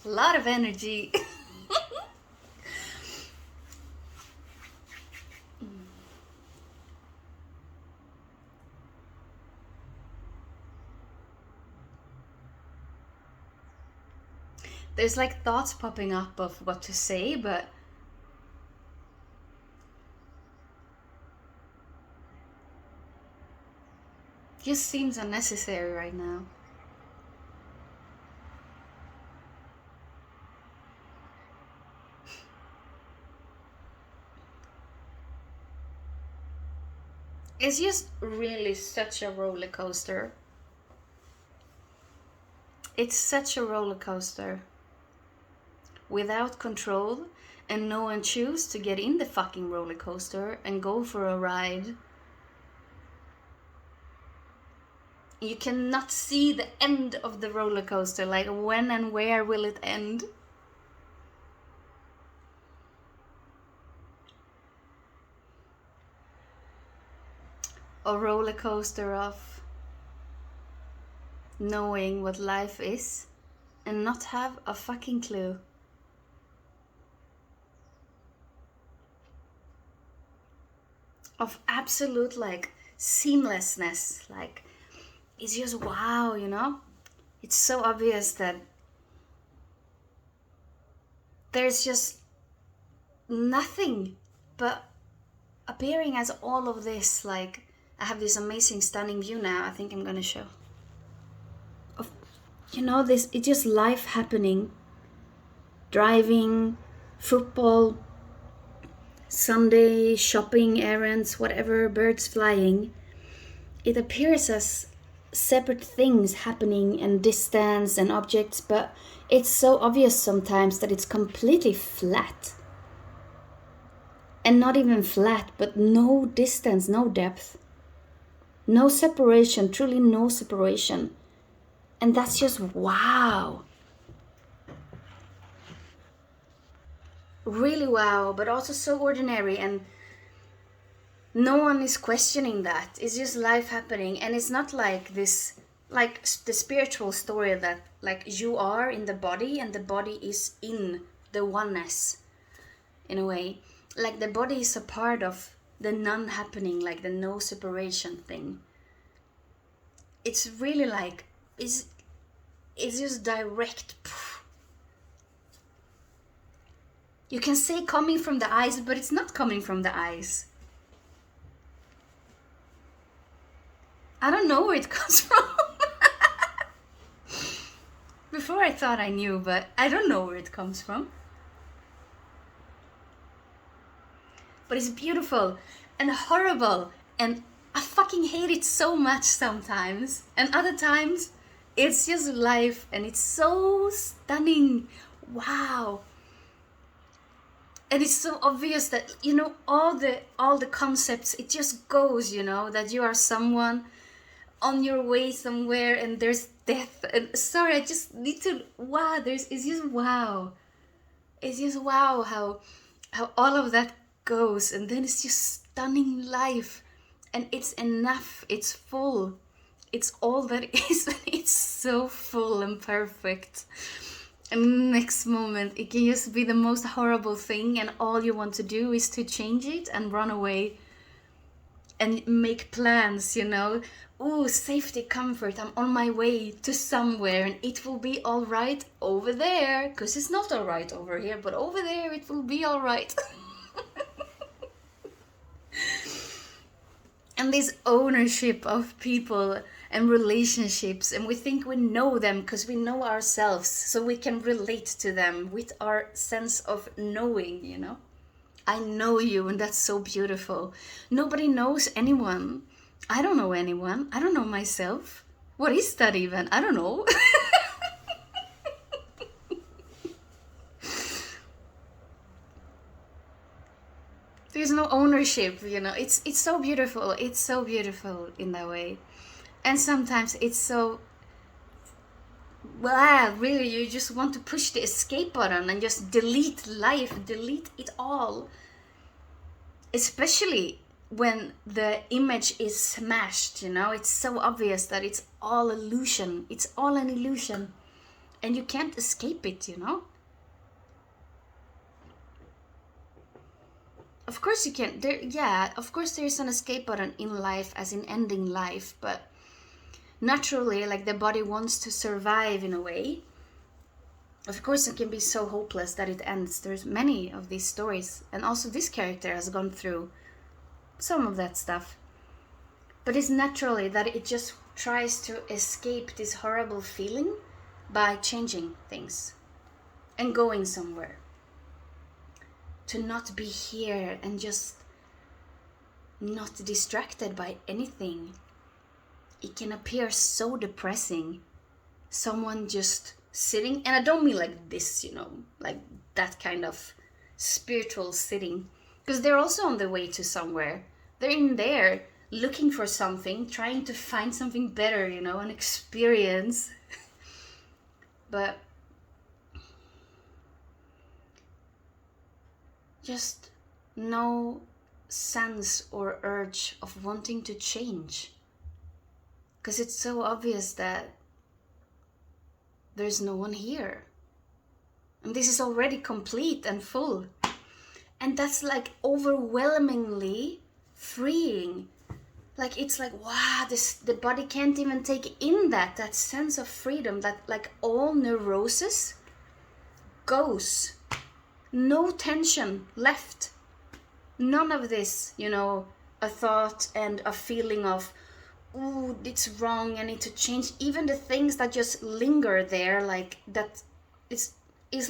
A lot of energy. There's like thoughts popping up of what to say, but just seems unnecessary right now. It's just really such a roller coaster. It's such a roller coaster. Without control, and no one choose to get in the fucking roller coaster and go for a ride. You cannot see the end of the roller coaster, like when and where will it end? A roller coaster of knowing what life is and not have a fucking clue. Of absolute like seamlessness, like it's just wow, you know? It's so obvious that there's just nothing but appearing as all of this. Like I have this amazing stunning view now. I think I'm gonna show of, you know, this, it's just life happening. Driving, football, Sunday, shopping, errands, whatever, birds flying. It appears as separate things happening and distance and objects, but it's so obvious sometimes that it's completely flat. And not even flat, but no distance, no depth. No separation, truly no separation. And that's just wow. Really wow, but also so ordinary, and no one is questioning that. It's just life happening, and it's not like this, like the spiritual story that like you are in the body and the body is in the oneness, in a way. Like the body is a part of the non-happening, like the no separation thing. It's really like, it's just direct. You can say coming from the eyes, but it's not coming from the eyes. I don't know where it comes from. Before I thought I knew, but I don't know where it comes from. But it's beautiful and horrible, and I fucking hate it so much sometimes. And other times, it's just life, and it's so stunning. Wow. And it's so obvious that, you know, all the concepts, it just goes, you know, that you are someone on your way somewhere and there's death. And sorry, I just need to, wow, it's just wow. It's just wow how all of that goes, and then it's just stunning life, and it's enough, it's full, it's all that is, and it's so full and perfect. And next moment it can just be the most horrible thing, and all you want to do is to change it and run away and make plans, you know. Ooh, safety, comfort, I'm on my way to somewhere and it will be all right over there, because it's not all right over here, but over there it will be all right. And this ownership of people and relationships, and we think we know them because we know ourselves, so we can relate to them with our sense of knowing, you know. I know you, and that's so beautiful. Nobody knows anyone. I don't know anyone. I don't know myself. What is that even? I don't know. There's no ownership, you know. It's so beautiful. It's so beautiful in that way. And sometimes it's so, well, really, you just want to push the escape button and just delete life, delete it all. Especially when the image is smashed, you know. It's so obvious that it's all illusion. It's all an illusion. and you can't escape it, you know? Of course you can. Of course there's an escape button in life, as in ending life, but naturally, like, the body wants to survive in a way. Of course it can be so hopeless that it ends. There's many of these stories, and also this character has gone through some of that stuff. But it's naturally that it just tries to escape this horrible feeling by changing things and going somewhere. To not be here and just not distracted by anything. It can appear so depressing. Someone just sitting, and I don't mean like this, you know, like that kind of spiritual sitting, because they're also on the way to somewhere. They're in there looking for something, trying to find something better, you know, an experience. But just no sense or urge of wanting to change, because it's so obvious that there's no one here, and this is already complete and full, and that's like overwhelmingly freeing. Like, it's like, wow, the body can't even take in that sense of freedom, that like all neurosis goes. No tension left. None of this, you know, a thought and a feeling of, ooh, it's wrong, I need to change. Even the things that just linger there, like that, it's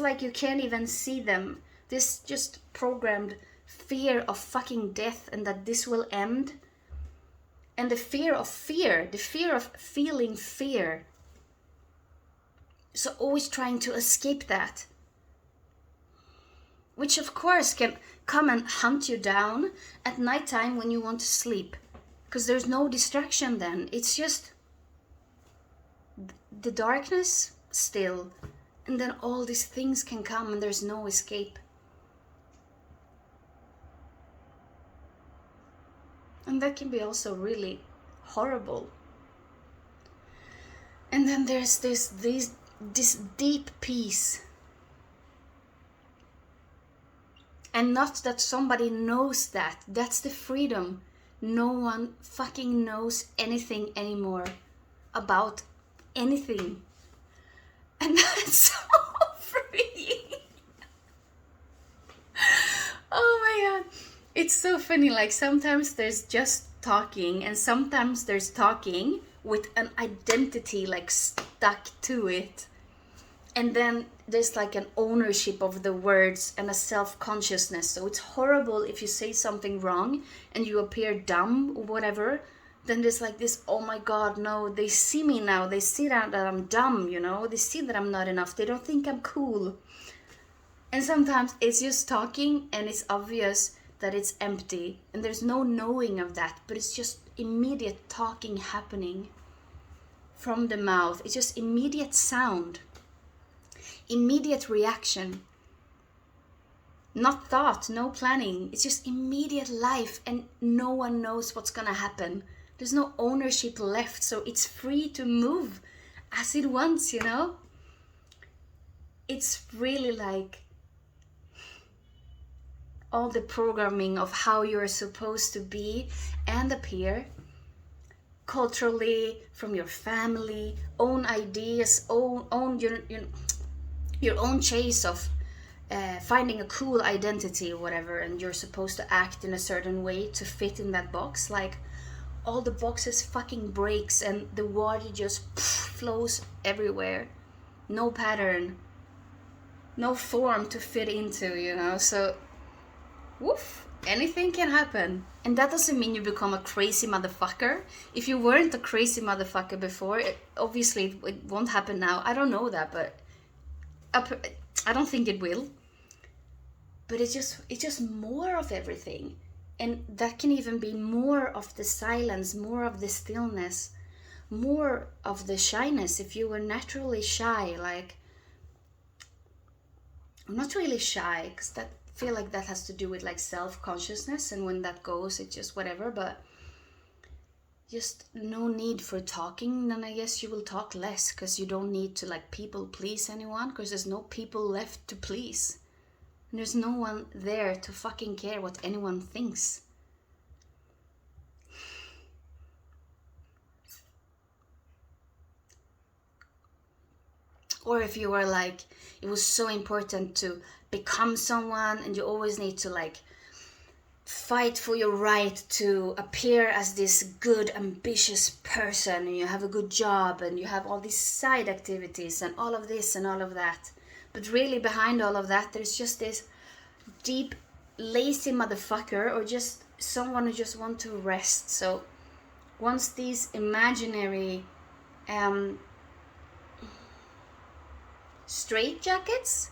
like you can't even see them. This just programmed fear of fucking death, and that this will end. And the fear of feeling fear. So always trying to escape that. Which of course can come and hunt you down at nighttime when you want to sleep. Because there's no distraction then. It's just the darkness still. And then all these things can come and there's no escape. And that can be also really horrible. And then there's this deep peace. And not that somebody knows that. That's the freedom. No one fucking knows anything anymore about anything. And that's so freeing. Oh my god. It's so funny. Like, sometimes there's just talking, and sometimes there's talking with an identity like stuck to it. And then there's like an ownership of the words and a self-consciousness. So it's horrible if you say something wrong and you appear dumb or whatever. Then there's like this, oh my god, no, they see me now. They see that I'm dumb, you know. They see that I'm not enough. They don't think I'm cool. And sometimes it's just talking and it's obvious that it's empty. And there's no knowing of that. But it's just immediate talking happening from the mouth. It's just immediate sound. Immediate reaction. Not thought, no planning. It's just immediate life, and no one knows what's gonna happen. There's no ownership left, so it's free to move as it wants, you know? It's really like all the programming of how you're supposed to be and appear culturally, from your family, own ideas, own your own chase of finding a cool identity or whatever, and you're supposed to act in a certain way to fit in that box. Like, all the boxes fucking breaks and the water just flows everywhere. No pattern, no form to fit into, you know. So woof, anything can happen. And that doesn't mean you become a crazy motherfucker. If you weren't a crazy motherfucker before, obviously it won't happen now. I don't know that, but I don't think it will. But it's just more of everything. And that can even be more of the silence, more of the stillness, more of the shyness. If you were naturally shy, like, I'm not really shy, because that feel like that has to do with like self-consciousness, and when that goes, it's just whatever. But just no need for talking, then I guess you will talk less, because you don't need to like people please anyone, because there's no people left to please. And there's no one there to fucking care what anyone thinks. Or if you were like, it was so important to become someone, and you always need to like fight for your right to appear as this good, ambitious person, and you have a good job, and you have all these side activities, and all of this and all of that. But really behind all of that, there's just this deep, lazy motherfucker, or just someone who just want to rest. So once these imaginary straight jackets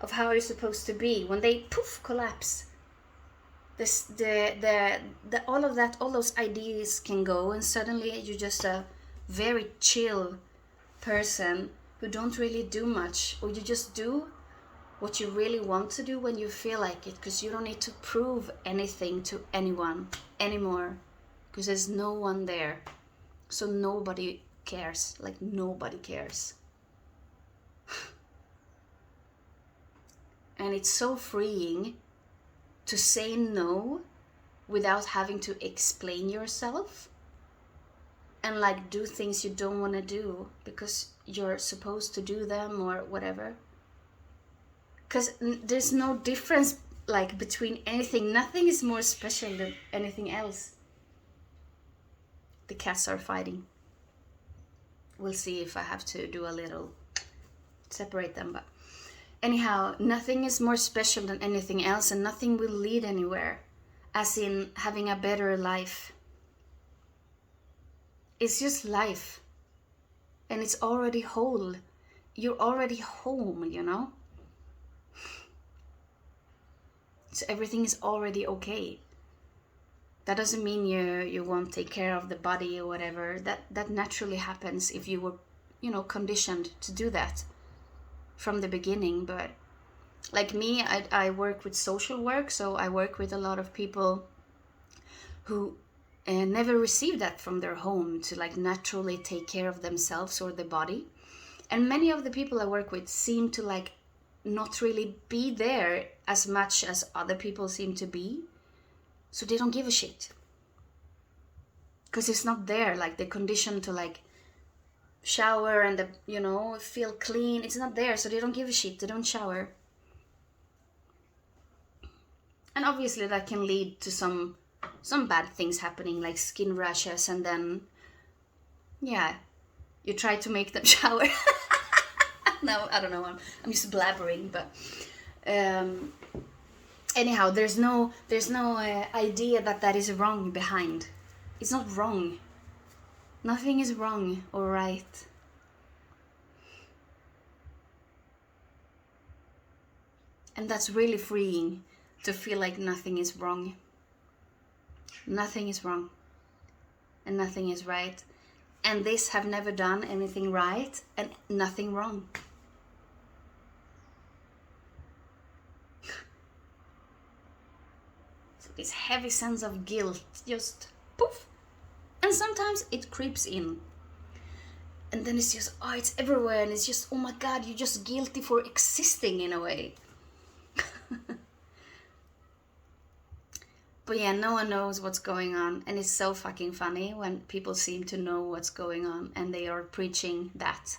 of how you're supposed to be, when they poof collapse, this the all of that, all those ideas can go, and suddenly you're just a very chill person who don't really do much, or you just do what you really want to do when you feel like it, because you don't need to prove anything to anyone anymore, because there's no one there. So nobody cares, like nobody cares. And it's so freeing to say no without having to explain yourself, and like do things you don't want to do because you're supposed to do them or whatever. Because there's no difference like between anything. Nothing is more special than anything else. The cats are fighting. We'll see if I have to do a little separate them, but anyhow, nothing is more special than anything else, and nothing will lead anywhere, as in having a better life. It's just life, and it's already whole. You're already home, you know? So everything is already okay. That doesn't mean you won't take care of the body or whatever. That naturally happens if you were, you know, conditioned to do that from the beginning. But like me, I work with social work, so I work with a lot of people who never received that from their home, to like naturally take care of themselves or the body. And many of the people I work with seem to like not really be there as much as other people seem to be, so they don't give a shit, because it's not there. Like they're conditioned to like shower and the, you know, feel clean. It's not there, so they don't give a shit. They don't shower, and obviously that can lead to some bad things happening, like skin rashes, and then yeah, you try to make them shower. No, I don't know, I'm just blabbering, but anyhow, there's no idea that is wrong behind. It's not wrong. Nothing is wrong or right. And that's really freeing, to feel like nothing is wrong. Nothing is wrong. And nothing is right. And this have never done anything right and nothing wrong. So this heavy sense of guilt just poof. And sometimes it creeps in. And then it's just, oh, it's everywhere. And it's just, oh my God, you're just guilty for existing in a way. But yeah, no one knows what's going on. And it's so fucking funny when people seem to know what's going on and they are preaching that.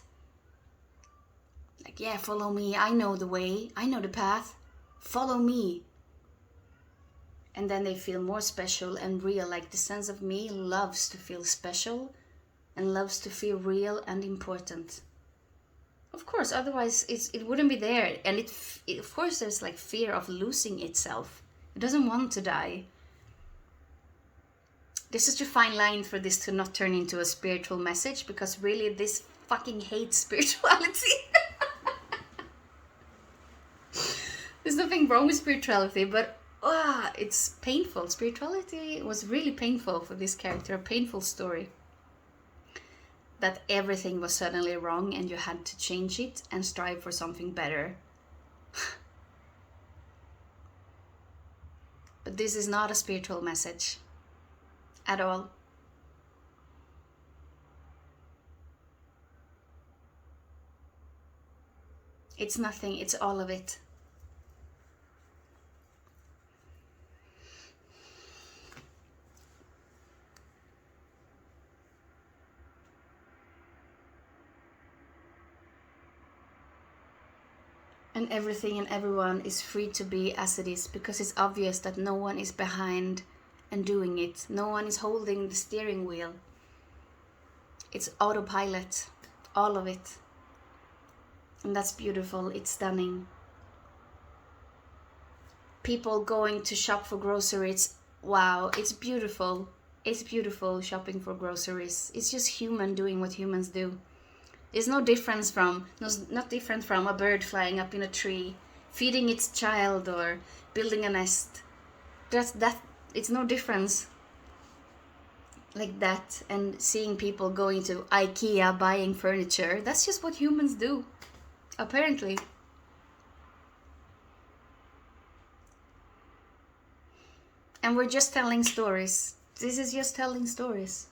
Like, yeah, follow me. I know the way. I know the path. Follow me. And then they feel more special and real. Like the sense of me loves to feel special and loves to feel real and important. Of course, otherwise it wouldn't be there. And it of course there's like fear of losing itself. It doesn't want to die. There's such a fine line for this to not turn into a spiritual message, because really this fucking hates spirituality. There's nothing wrong with spirituality, but it's painful. Spirituality was really painful for this character, a painful story. That everything was suddenly wrong and you had to change it and strive for something better. But this is not a spiritual message at all. It's nothing, it's all of it. And everything and everyone is free to be as it is, because it's obvious that no one is behind and doing it. No one is holding the steering wheel. It's autopilot, all of it. And that's beautiful, it's stunning. People going to shop for groceries, wow, it's beautiful. It's beautiful shopping for groceries. It's just human doing what humans do. It's not different from a bird flying up in a tree, feeding its child or building a nest. It's no difference like that. And seeing people going to IKEA buying furniture, that's just what humans do, apparently. And we're just telling stories. This is just telling stories.